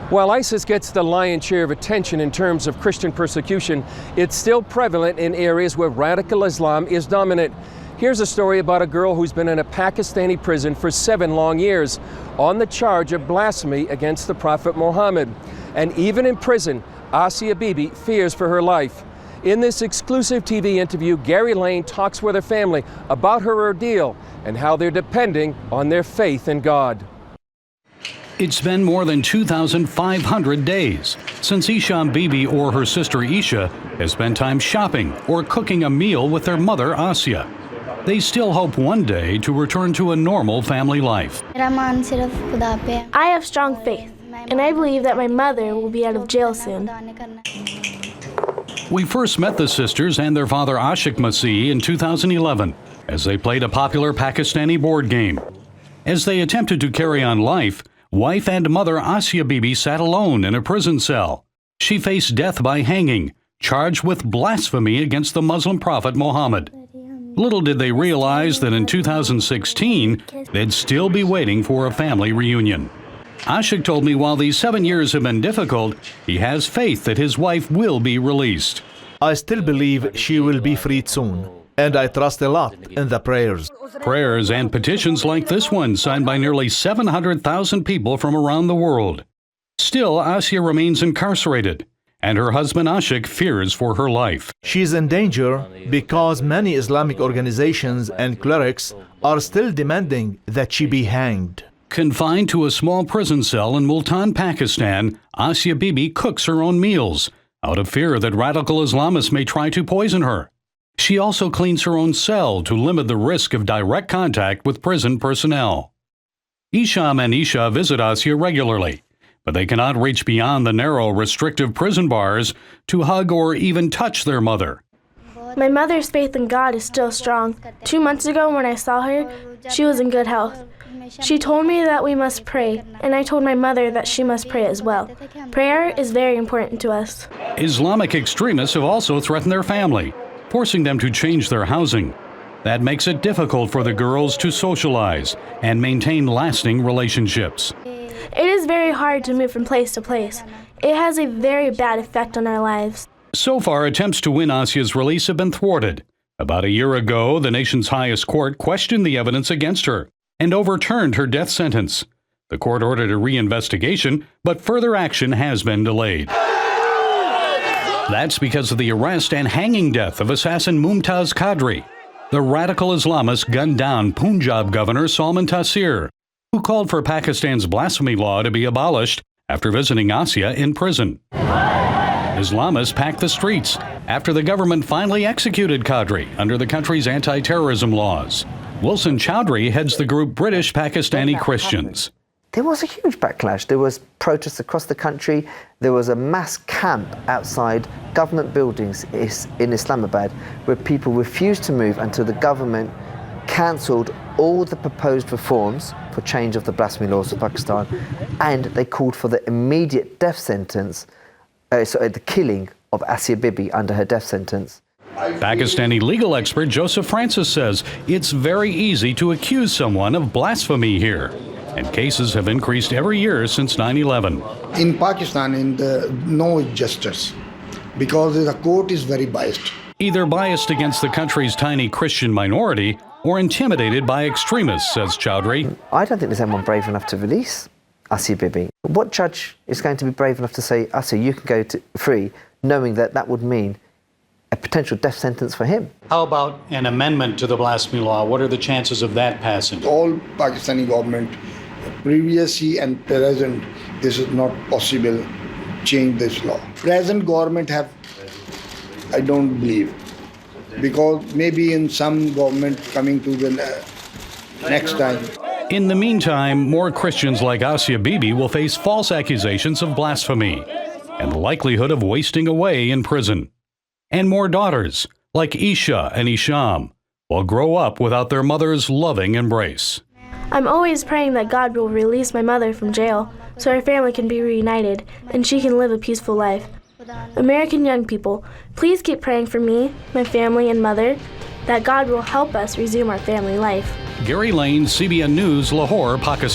While ISIS gets the lion's share of attention in terms of Christian persecution, it's still prevalent in areas where radical Islam is dominant. Here's a story about a girl who's been in a Pakistani prison for 7 long years on the charge of blasphemy against the Prophet Muhammad. And even in prison, Asia Bibi fears for her life. In this exclusive TV interview, Gary Lane talks with her family about her ordeal and how they're depending on their faith in God. It's been more than 2,500 days since Isham Bibi or her sister Isha has spent time shopping or cooking a meal with their mother Asia. They still hope one day to return to a normal family life. I have strong faith, and I believe that my mother will be out of jail soon. We first met the sisters and their father Ashik Masih in 2011 as they played a popular Pakistani board game. As they attempted to carry on life, wife and mother Asia Bibi sat alone in a prison cell. She faced death by hanging, charged with blasphemy against the Muslim prophet Muhammad. Little did they realize that in 2016, they'd still be waiting for a family reunion. Ashik told me while these 7 years have been difficult, he has faith that his wife will be released. I still believe she will be freed soon, and I trust a lot in the prayers. Prayers and petitions like this one signed by nearly 700,000 people from around the world. Still, Asia remains incarcerated, and her husband Ashik fears for her life. She is in danger because many Islamic organizations and clerics are still demanding that she be hanged. Confined to a small prison cell in Multan, Pakistan, Asia Bibi cooks her own meals out of fear that radical Islamists may try to poison her. She also cleans her own cell to limit the risk of direct contact with prison personnel. Isham and Isha visit Asia regularly, but they cannot reach beyond the narrow, restrictive prison bars to hug or even touch their mother. My mother's faith in God is still strong. 2 months ago when I saw her, she was in good health. She told me that we must pray, and I told my mother that she must pray as well. Prayer is very important to us. Islamic extremists have also threatened their family, forcing them to change their housing. That makes it difficult for the girls to socialize and maintain lasting relationships. It is very hard to move from place to place. It has a very bad effect on our lives. So far, attempts to win Asia's release have been thwarted. About a year ago, the nation's highest court questioned the evidence against her and overturned her death sentence. The court ordered a reinvestigation, but further action has been delayed. That's because of the arrest and hanging death of assassin Mumtaz Qadri. The radical Islamists gunned down Punjab Governor Salman Taseer, who called for Pakistan's blasphemy law to be abolished after visiting Asia in prison. Islamists packed the streets after the government finally executed Qadri under the country's anti-terrorism laws. Wilson Chowdhury heads the group British Pakistani Christians. There was a huge backlash. There was protests across the country. There was a mass camp outside government buildings in Islamabad where people refused to move until the government cancelled all the proposed reforms for change of the blasphemy laws of Pakistan, and they called for the immediate death sentence, the killing of Asia Bibi under her death sentence. Pakistani legal expert Joseph Francis says it's very easy to accuse someone of blasphemy here, and cases have increased every year since 9/11. In Pakistan, no justice, because the court is very biased. Either biased against the country's tiny Christian minority or intimidated by extremists, says Chowdhury. I don't think there's anyone brave enough to release Asia Bibi. What judge is going to be brave enough to say, Asia, you can go free, knowing that that would mean a potential death sentence for him? How about an amendment to the blasphemy law? What are the chances of that passing? All Pakistani government, previously and present, this is not possible, change this law. Present government have, I don't believe, because maybe in some government coming to the next time. In the meantime, more Christians like Asia Bibi will face false accusations of blasphemy and the likelihood of wasting away in prison. And more daughters, like Isha and Isham, will grow up without their mother's loving embrace. I'm always praying that God will release my mother from jail so our family can be reunited and she can live a peaceful life. American young people, please keep praying for me, my family, and mother, that God will help us resume our family life. Gary Lane, CBN News, Lahore, Pakistan.